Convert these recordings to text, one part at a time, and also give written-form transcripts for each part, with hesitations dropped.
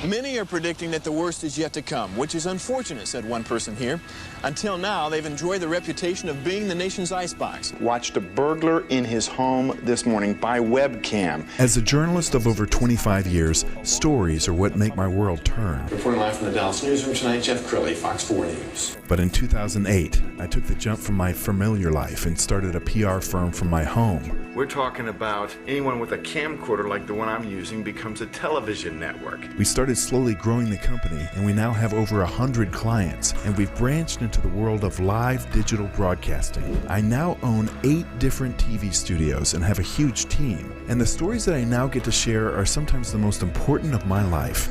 Many are predicting that the worst is yet to come, which is unfortunate, said one person here. Until now, they've enjoyed the reputation of being the nation's icebox. Watched a burglar in his home this morning by webcam. As a journalist of over 25 years, stories are what make my world turn. Reporting live from the Dallas newsroom tonight, Jeff Crilley, Fox 4 News. But in 2008, I took the jump from my familiar life and started a PR firm from my home. We're talking about anyone with a camcorder like the one I'm using becomes a television network. We started slowly growing the company, and we now have over 100 clients, and we've branched into the world of live digital broadcasting. I now own 8 different TV studios and have a huge team, and the stories that I now get to share are sometimes the most important of my life.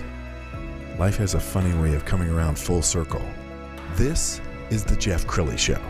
Life has a funny way of coming around full circle. This is the Jeff Crilley Show.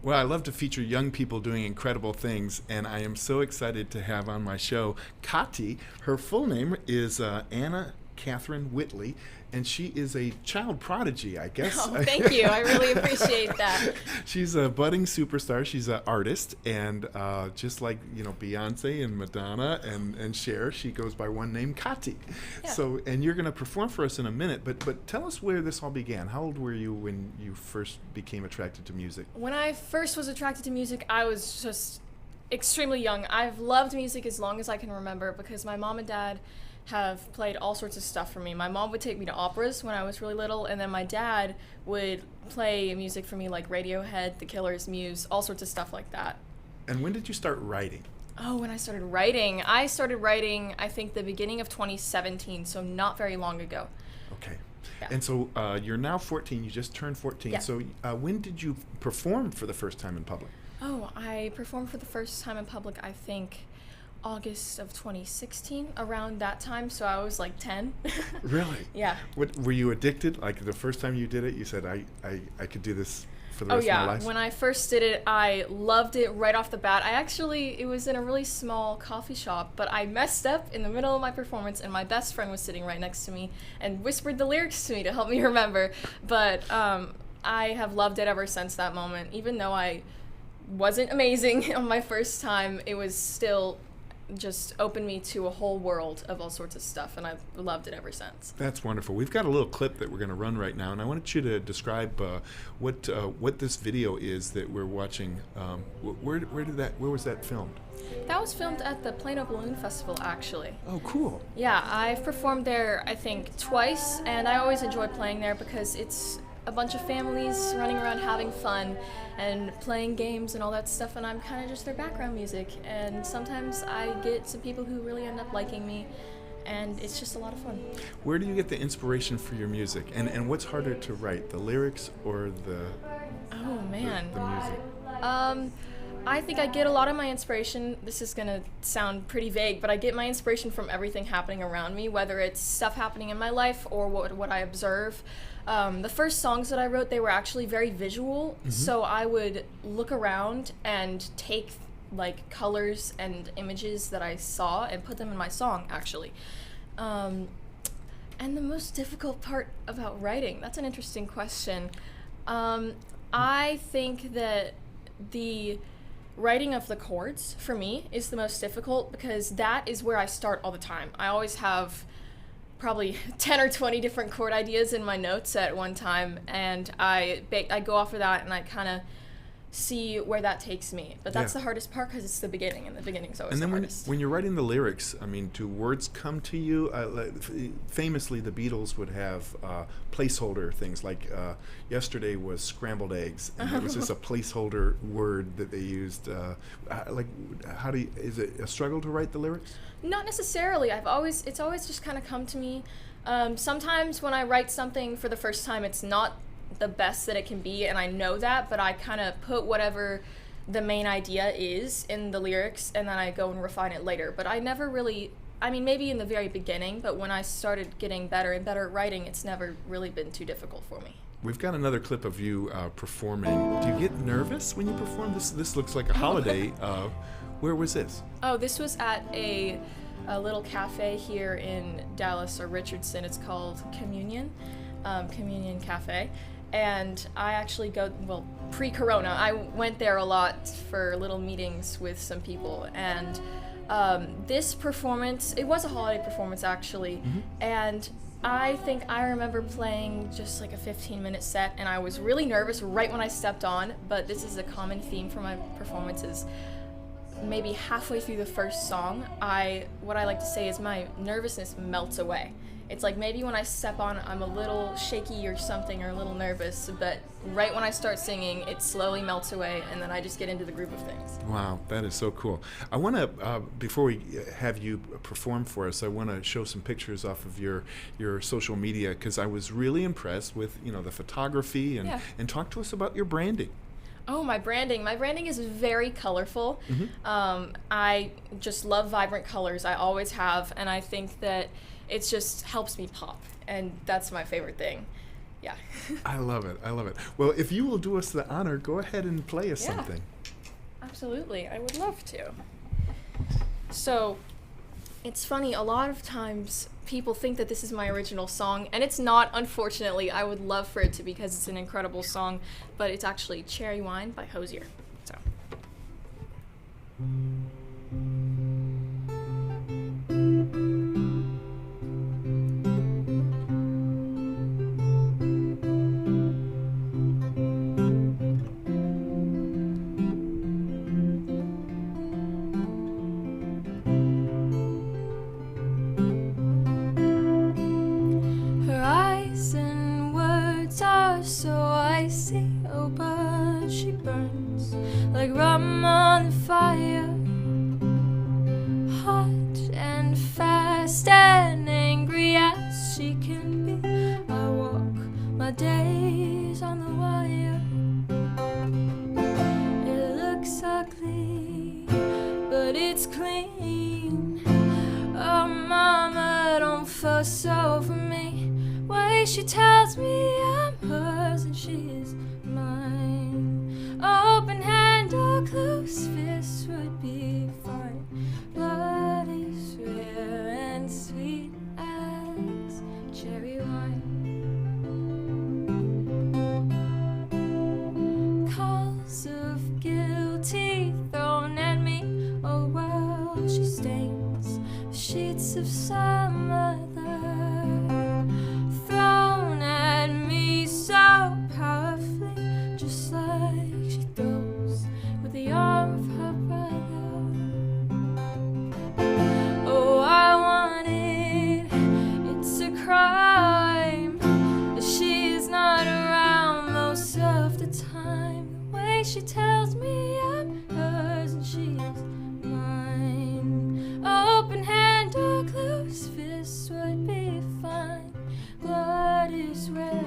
Well, I love to feature young people doing incredible things, and I am so excited to have on my show Kaatii. Her full name is Anna Catherine Whitley, and she is a child prodigy, I guess. Oh, thank you. I really appreciate that. She's a budding superstar. She's an artist, and just like Beyonce and Madonna and Cher, she goes by one name, Kaatii. Yeah. So, and you're going to perform for us in a minute, but tell us where this all began. How old were you when you first became attracted to music? When I first was attracted to music, I was just extremely young. I've loved music as long as I can remember because my mom and dad have played all sorts of stuff for me. My mom would take me to operas when I was really little, and then my dad would play music for me like Radiohead, The Killers, Muse, all sorts of stuff like that. And when did you start writing? Oh, when I started writing, I think the beginning of 2017, so not very long ago. Okay. Yeah. And so you're now 14, you just turned 14. Yeah. So when did you perform for the first time in public? Oh, I performed for the first time in public, I think, August of 2016, around that time, so I was like 10. Really? Yeah. What, were you addicted? Like the first time you did it, you said, I could do this for the rest of my life? When I first did it, I loved it right off the bat. It was in a really small coffee shop, but I messed up in the middle of my performance, and my best friend was sitting right next to me and whispered the lyrics to me to help me remember. But I have loved it ever since that moment. Even though I wasn't amazing on my first time, it was still just opened me to a whole world of all sorts of stuff, and I've loved it ever since. That's wonderful. We've got a little clip that we're going to run right now, and I wanted you to describe what this video is that we're watching. Where was that filmed? That was filmed at the Plano Balloon Festival, actually. Oh, cool. Yeah, I've performed there, I think, twice, and I always enjoy playing there because it's a bunch of families running around having fun and playing games and all that stuff, and I'm kind of just their background music, and sometimes I get some people who really end up liking me, and it's just a lot of fun. Where do you get the inspiration for your music, and what's harder to write, the lyrics or the music? I think I get a lot of my inspiration, this is going to sound pretty vague, but I get my inspiration from everything happening around me, whether it's stuff happening in my life or what I observe. The first songs that I wrote, they were actually very visual, so I would look around and take like colors and images that I saw and put them in my song, actually. And the most difficult part about writing, that's an interesting question. I think that the writing of the chords, for me, is the most difficult because that is where I start all the time. I always have probably 10 or 20 different chord ideas in my notes at one time, and I go off of that and I kind of see where that takes me. But that's the hardest part because it's the beginning, and the beginning's always the hardest. When you're writing the lyrics, I mean, do words come to you? Famously, the Beatles would have placeholder things like yesterday was scrambled eggs, and it was just a placeholder word that they used. Is it a struggle to write the lyrics? Not necessarily. It's always just kind of come to me. Sometimes when I write something for the first time, it's not the best that it can be, and I know that, but I kind of put whatever the main idea is in the lyrics, and then I go and refine it later. But I never really, maybe in the very beginning, but when I started getting better and better at writing, it's never really been too difficult for me. We've got another clip of you performing. Do you get nervous when you perform? This looks like a holiday. Where was this? Oh, this was at a little cafe here in Dallas or Richardson. It's called Communion Cafe. And I actually pre-corona, I went there a lot for little meetings with some people. And this performance, it was a holiday performance actually. Mm-hmm. And I think I remember playing just like a 15-minute set, and I was really nervous right when I stepped on, but this is a common theme for my performances. Maybe halfway through the first song, what I like to say is my nervousness melts away. It's like maybe when I step on, I'm a little shaky or something, or a little nervous, but right when I start singing, it slowly melts away, and then I just get into the groove of things. Wow, that is so cool. I want to, before we have you perform for us, I want to show some pictures off of your social media, because I was really impressed with, the photography, and talk to us about your branding. Oh, my branding. My branding is very colorful. Mm-hmm. I just love vibrant colors. I always have, and I think that it just helps me pop, and that's my favorite thing. Yeah. I love it. Well, if you will do us the honor, go ahead and play us something. Absolutely. I would love to. So, it's funny, a lot of times people think that this is my original song, and it's not, unfortunately. I would love for it to, because it's an incredible song, but it's actually Cherry Wine by Hosier. So. So icy, oh, but she burns like rum on the fire, hot and fast and angry as she can be. I walk my days on the wire. It looks ugly, but it's clean. Oh, mama, don't fuss over me. Way she tells me I'm hers and she is mine. Open hand or closed fist would be fine. Blood is rare and sweet as cherry wine. Calls of guilty thrown at me, oh well, she stains the sheets of some other. Thrown at me so powerfully, just like she throws with the arm of her brother. Oh, I want it, it's a crime that she's not around most of the time. The way she tells me I'm hers and she's mine. Open hand or closed fist would be fine. Blood is red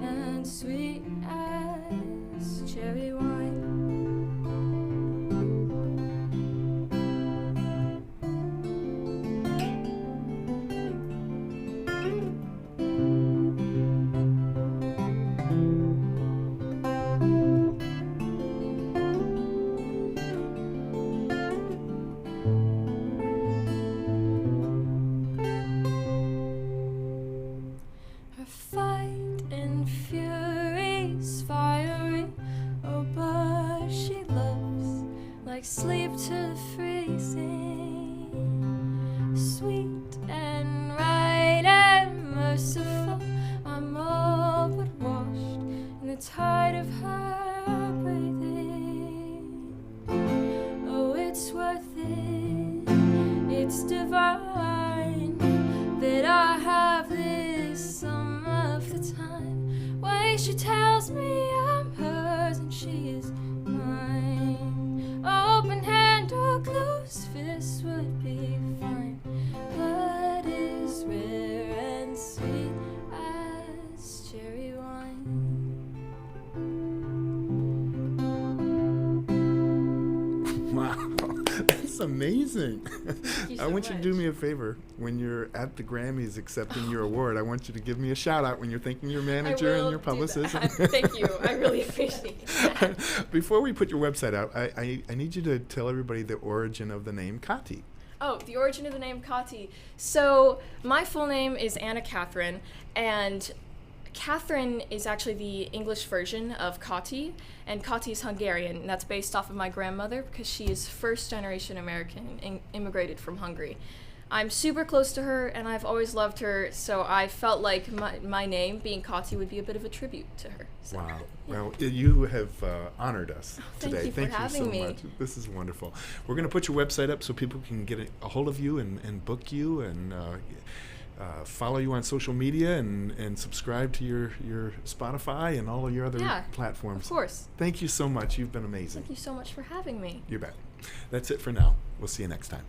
and sweet as cherry wine. Her fight and fury's fiery, oh, but she loves like sleep to the freezing. Sweet and right and merciful, I'm all but washed in the tide of her breathing. Oh, it's worth it, it's divine that I have this some of the time. Way she tells me I'm hers and she is mine. Open hand or closed fist would be fine. Blood is rare and sweet as cherry wine. Wow, that's amazing. amazing. you I so want you to do much. me a favor. When you're at the Grammys accepting your award, I want you to give me a shout out when you're thanking your manager and your publicist. Thank you. I really appreciate that. Before we put your website out, I need you to tell everybody the origin of the name Kaatii. Oh, the origin of the name Kaatii. So my full name is Anna Catherine, and Catherine is actually the English version of Kaatii, and Kaatii is Hungarian, and that's based off of my grandmother because she is first-generation American, immigrated from Hungary. I'm super close to her, and I've always loved her, so I felt like my name, being Kaatii, would be a bit of a tribute to her. So, Wow. yeah. Well, you have honored us Thank today. you for having so me. much. This is wonderful. We're going to put your website up so people can get a hold of you and book you and follow you on social media and subscribe to your Spotify and all of your other platforms. Of course. Thank you so much. You've been amazing. Thank you so much for having me. You bet. That's it for now. We'll see you next time.